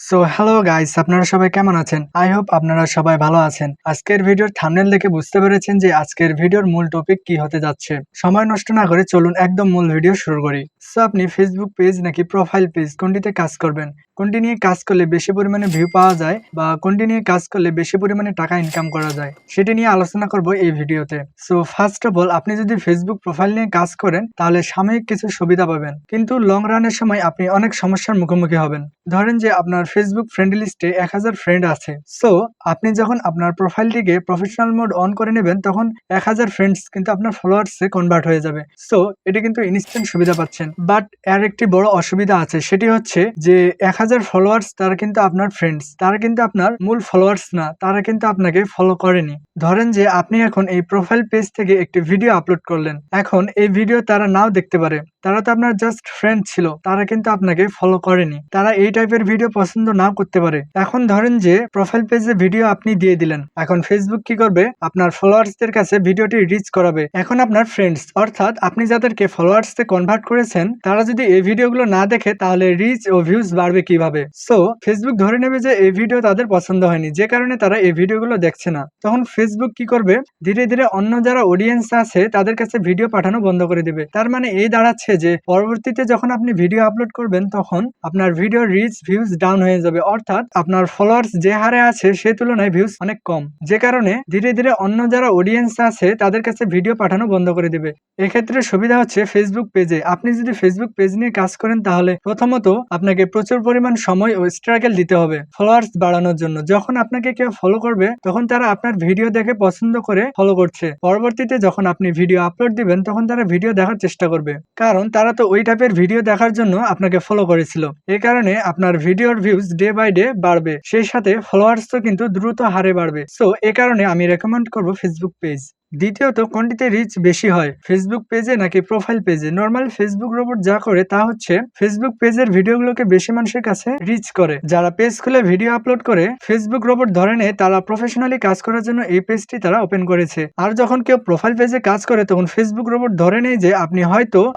So hello guys, আপনারা সবাই কেমন আছেন? আই হোপ আপনারা সবাই ভালো আছেন। আজকের ভিডিওর থাম্বনেল দেখে বুঝতে পেরেছেন যে আজকের ভিডিওর মূল টপিক কি হতে যাচ্ছে। সময় নষ্ট না করে চলুন একদম মূল ভিডিও শুরু করি। সো আপনি ফেসবুক পেজ নাকি প্রোফাইল পেজ কোনটিতে কাজ করবেন? কোনটি নিয়ে কাজ করলে বেশি পরিমাণে ভিউ পাওয়া যায় বা কোনটি নিয়ে কাজ করলে বেশি পরিমাণে টাকা ইনকাম করা যায় সেটি নিয়ে আলোচনা করব এই ভিডিওতে। সো ফার্স্ট অফ অল, আপনি যদি ফেসবুক প্রোফাইল নিয়ে কাজ করেন তাহলে সাময়িক কিছু সুবিধা পাবেন, কিন্তু লং রানের সময় আপনি অনেক সমস্যার মুখোমুখি হবেন। ধরেন যে আপনার ফেসবুক ফ্রেন্ড লিস্টে 1000 ফ্রেন্ড আছে। সো আপনি যখন আপনার প্রোফাইলটিকে প্রফেশনাল মোড অন করে নেবেন তখন 1000 ফ্রেন্ডস কিন্তু আপনার ফলোয়ার্সে কনভার্ট হয়ে যাবে। সো এটি কিন্তু ইনস্ট্যান্ট সুবিধা পাচ্ছেন, বাট এর একটি বড় অসুবিধা আছে, সেটি হচ্ছে যে 1000 ফলোয়ার্স তারা কিন্তু আপনার ফ্রেন্ডস, তারা কিন্তু আপনার মূল ফলোয়ার্স না, তারা কিন্তু আপনাকে ফলো করেনি। ধরেন যে আপনি এখন এই প্রোফাইল পেজ থেকে একটি ভিডিও আপলোড করলেন, এখন এই ভিডিও তারা নাও দেখতে পারে, তারা তো আপনার জাস্ট ফ্রেন্ড ছিল, তারা কিন্তু আপনাকে ফলো করেনি, তারা এই টাইপের ভিডিও পছন্দ নাও করতে পারে। এখন ধরেন যে প্রোফাইল পেজে ভিডিও আপনি দিয়ে দিলেন, এখন ফেসবুক কি করবে, আপনার ফলোয়ার্সদের কাছে ভিডিওটি রিচ করাবে। এখন আপনার ফ্রেন্ডস অর্থাৎ আপনি যাদেরকে ফলোয়ার্সে কনভার্ট করেছেন তারা যদি এই ভিডিওগুলো না দেখে তাহলে রিচ ও ভিউজ বাড়বে কিভাবে? সো ফেসবুক ধরে নেবে যে এই ভিডিও তাদের পছন্দ হয়নি, যে কারণে তারা এই ভিডিওগুলো দেখছে না। তখন ফেসবুক কি করবে, ধীরে ধীরে অন্য যারা অডিয়েন্স আছে তাদের কাছে ভিডিও পাঠানো বন্ধ করে দিবে। তার মানে এই দাঁড়াচ্ছে যে পরবর্তীতে যখন আপনি ভিডিও আপলোড করবেন তখন আপনার ভিডিও রিচ ভিউজ ডাউন হয়ে যাবে, অর্থাৎ আপনার ফলোয়ার্স যে হারে আছে সে তুলনায় ভিউজ অনেক কম, যে কারণে ধীরে ধীরে অন্য যারা অডিয়েন্স আছে তাদের কাছে ভিডিও পাঠানো বন্ধ করে দিবে। এক্ষেত্রে সুবিধা হচ্ছে ফেসবুক পেজে। আপনি যদি ফেসবুক পেজ নিয়ে কাজ করেন তাহলে প্রথমত আপনাকে প্রচুর পরিমাণ সময় ও স্ট্রাগল দিতে হবে ফলোয়ার্স বাড়ানোর জন্য। যখন আপনাকে কেউ ফলো করবে তখন তারা আপনার ভিডিও দেখে পছন্দ করে ফলো করছে, পরবর্তীতে যখন আপনি ভিডিও আপলোড দিবেন তখন তারা ভিডিও দেখার চেষ্টা করবে, কারণ তারা তো ওই টাইপের ভিডিও দেখার জন্য আপনাকে ফলো করেছিল। এই কারণে আপনার ভিডিওর ভিউজ ডে বাই ডে বাড়বে, সেই সাথে ফলোয়ার্সও কিন্তু দ্রুত হারে বাড়বে। সো এ কারণে আমি রেকমেন্ড করব ফেসবুক পেজ। দ্বিতীয়ত, কোনটিতে রিচ বেশি হয়, ফেসবুক পেজে নাকি প্রোফাইল পেজে? নর্মাল ফেসবুক রোবট যা করে তা হচ্ছে ফেসবুক পেজের ভিডিওগুলোকে বেশি মানুষের কাছে রিচ করে। যারা পেজ খুলে ভিডিও আপলোড করে ফেসবুক রোবট ধরে নেয় তারা প্রফেশনালি কাজ করার জন্য এই পেজটি তারা ওপেন করেছে। আর যখন কেউ প্রোফাইল পেজে কাজ করে তখন ফেসবুক রোবট ধরে নেয় যে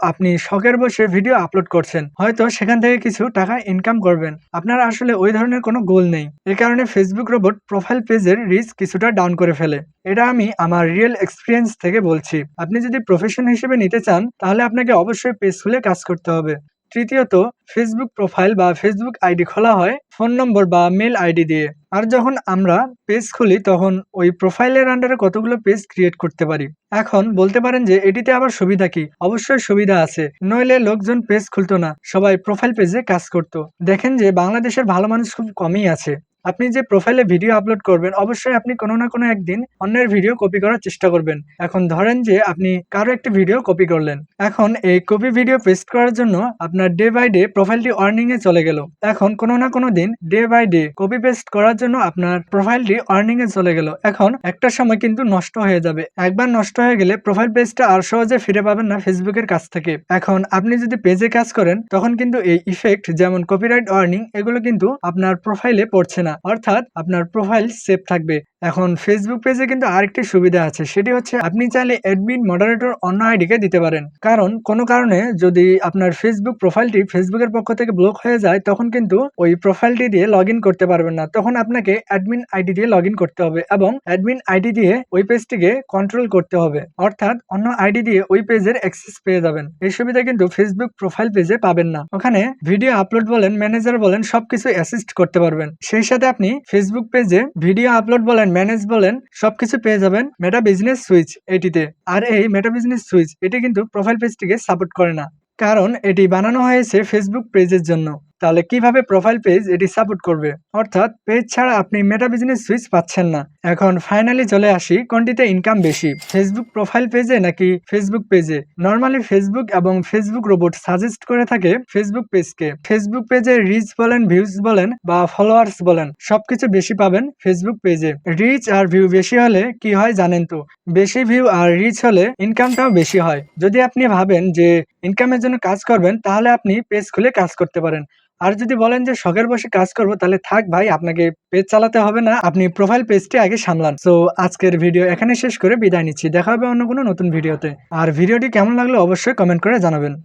আপনি শখের বসে ভিডিও আপলোড করছেন, হয়তো সেখান থেকে কিছু টাকা ইনকাম করবেন, আপনার আসলে ওই ধরনের কোনো গোল নেই। এ কারণে ফেসবুক রোবট প্রোফাইল পেজের রিচ কিছুটা ডাউন করে ফেলে। এটা আমি আমার রিয়েল এক্সপিরিয়েন্স থেকে বলছি। আপনি যদি প্রফেশন হিসেবে নিতে চান তাহলে আপনাকে অবশ্যই পেজ খুলে কাজ করতে হবে। তৃতীয়ত, ফেসবুক প্রোফাইল বা ফেসবুক আইডি খোলা হয় ফোন নম্বর বা মেল আইডি দিয়ে। আর যখন আমরা পেজ খুলি তখন ওই প্রোফাইলের আন্ডারে কতগুলো পেজ ক্রিয়েট করতে পারি। এখন বলতে পারেন যে এটিতে আবার সুবিধা কি? অবশ্যই সুবিধা আছে, নইলে লোকজন পেজ খুলতো না, সবাই প্রোফাইল পেজে কাজ করত। দেখেন যে বাংলাদেশের ভালো মানুষ খুব কমই আছে। আপনি যে প্রোফাইলে ভিডিও আপলোড করবেন অবশ্যই আপনি কোনো না কোনো একদিন অন্যের ভিডিও কপি করার চেষ্টা করবেন। এখন ধরেন যে আপনি কারো একটি ভিডিও কপি করলেন, এখন এই কপি ভিডিও পেস্ট করার জন্য আপনার ডে বাই ডে প্রোফাইলটি আর্নিং এ চলে গেল। এখন কোনো না কোনো দিন day by day copy paste করার জন্য আপনার প্রোফাইলটি আর্নিং এ চলে গেল। এখন একটা সময় কিন্তু নষ্ট হয়ে যাবে, একবার নষ্ট হয়ে গেলে প্রোফাইল পেজটা আর সহজে ফিরে পাবেন না ফেসবুকের কাছ থেকে। এখন আপনি যদি পেজে কাজ করেন তখন কিন্তু এই ইফেক্ট যেমন কপিরাইট আর্নিং এগুলো কিন্তু আপনার প্রোফাইলে পড়ছে না, অর্থাৎ আপনার প্রোফাইল সেভ থাকবে। এখন ফেসবুক পেজে কিন্তু আরেকটি সুবিধা আছে, সেটি হচ্ছে আপনি চাইলে অ্যাডমিন মডারেটর অন্য আইডিকে দিতে পারেন। কারণ কোনো কারণে যদি আপনার ফেসবুক প্রোফাইলটি ফেসবুকের পক্ষ থেকে ব্লক হয়ে যায় তখন কিন্তু ওই প্রোফাইলটি দিয়ে লগ ইন করতে পারবেন না, তখন আপনাকে অ্যাডমিন আইডি দিয়ে লগ ইন করতে হবে এবং অ্যাডমিন আইডি দিয়ে ওই পেজটিকে কন্ট্রোল করতে হবে, অর্থাৎ অন্য আইডি দিয়ে ওই পেজের অ্যাক্সেস পেয়ে যাবেন। এই সুবিধা কিন্তু ফেসবুক প্রোফাইল পেজে পাবেন না। ওখানে ভিডিও আপলোড বলেন, ম্যানেজার বলেন, সবকিছু অ্যাসিস্ট করতে পারবেন। সেই সাথে আপনি ফেসবুক পেজে ভিডিও আপলোড বলেন, ম্যানেজ বলেন, সবকিছু পেয়ে যাবেন মেটা বিজনেস সুইচ এটিতে। আর এই মেটা বিজনেস সুইচ এটি কিন্তু প্রোফাইল পেজটিকে সাপোর্ট করে না, কারণ এটি বানানো হয়েছে ফেসবুক পেজের জন্য। তাহলে কিভাবে প্রোফাইল পেজ এটি সাপোর্ট করবে? অর্থাৎ পেজ ছাড়া আপনি মেটা বিজনেস সুইচ পাচ্ছেন না। এখন ফাইনালি চলে আসি কোনটিতে ইনকাম বেশি, ফেসবুক প্রোফাইল পেজে নাকি ফেসবুক পেজে? নরমালি ফেসবুক এবং ফেসবুক রোবট সাজেস্ট করে থাকে ফেসবুক পেজকে। ফেসবুক পেজে রিচ বলেন, ভিউজ বলেন বা ফলোয়ার্স বলেন, সবকিছু বেশি পাবেন ফেসবুক পেজে। রিচ আর ভিউ বেশি হলে কি হয় জানেন তো? বেশি ভিউ আর রিচ হলে ইনকামটাও বেশি হয়। যদি আপনি ভাবেন যে ইনকামের জন্য কাজ করবেন তাহলে আপনি পেজ খুলে কাজ করতে পারেন। আর যদি বলেন যে শখের বসে কাজ করব তাহলে থাক ভাই, আপনাকে পেজ চালাতে হবে না, আপনি প্রোফাইল পেজটি আগে সামলান। সো আজকের ভিডিও এখানে শেষ করে বিদায় নিচ্ছি, দেখা হবে অন্য কোনো নতুন ভিডিওতে। আর ভিডিওটি কেমন লাগলো অবশ্যই কমেন্ট করে জানাবেন।